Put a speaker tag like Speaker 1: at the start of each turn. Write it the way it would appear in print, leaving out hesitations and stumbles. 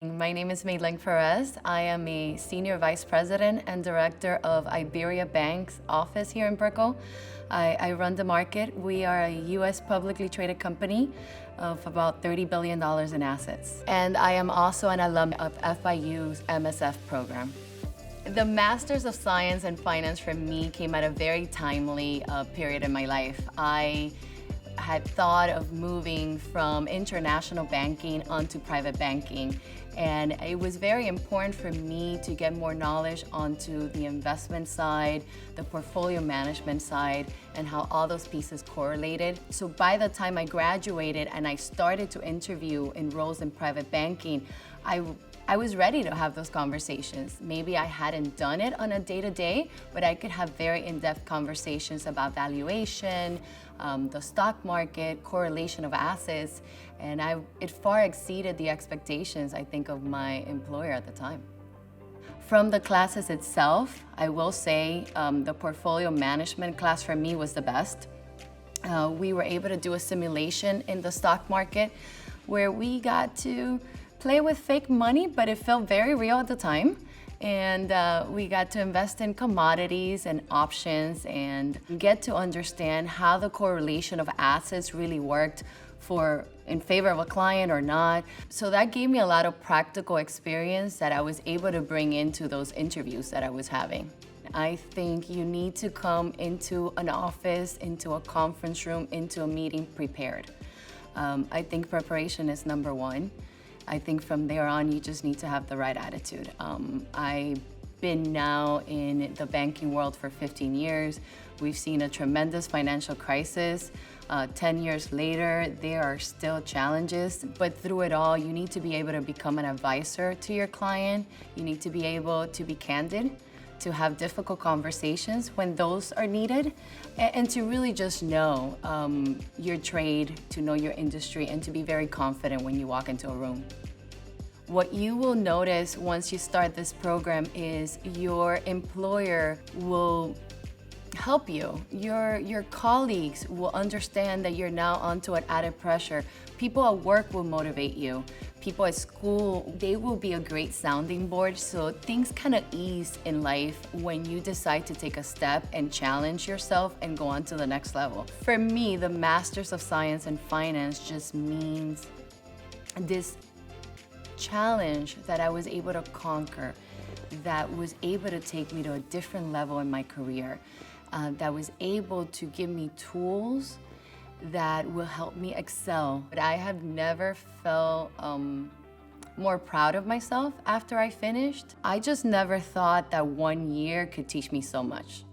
Speaker 1: My name is Mey-Ling Perez. I am a Senior Vice President and Director of IberiaBank's office here in Brickell. I run the market. We are a U.S. publicly traded company of about $30 billion in assets. And I am also an alum of FIU's MSF program. The Masters of Science and Finance for me came at a very timely period in my life. I had thought of moving from international banking onto private banking. And it was very important for me to get more knowledge onto the investment side, the portfolio management side, and how all those pieces correlated. So by the time I graduated and I started to interview in roles in private banking, I was ready to have those conversations. Maybe I hadn't done it on a day-to-day, but I could have very in-depth conversations about valuation, the stock market, correlation of assets, and it far exceeded the expectations, I think, of my employer at the time. From the classes itself, I will say the portfolio management class for me was the best. We were able to do a simulation in the stock market where we got to play with fake money, but it felt very real at the time. And we got to invest in commodities and options and get to understand how the correlation of assets really worked in favor of a client or not. So that gave me a lot of practical experience that I was able to bring into those interviews that I was having. I think you need to come into an office, into a conference room, into a meeting prepared. I think preparation is number one. I think from there on, you just need to have the right attitude. I've been now in the banking world for 15 years. We've seen a tremendous financial crisis. 10 years later, there are still challenges, but through it all, you need to be able to become an advisor to your client. You need to be able to be candid, to have difficult conversations when those are needed, and to really just know your trade, to know your industry, and to be very confident when you walk into a room. What you will notice once you start this program is your employer will help you. Your colleagues will understand that you're now onto an added pressure. People at work will motivate you. People at school, they will be a great sounding board, so things kind of ease in life when you decide to take a step and challenge yourself and go on to the next level. For me, the Masters of Science and Finance just means this challenge that I was able to conquer, that was able to take me to a different level in my career, that was able to give me tools that will help me excel. But I have never felt more proud of myself after I finished. I just never thought that 1 year could teach me so much.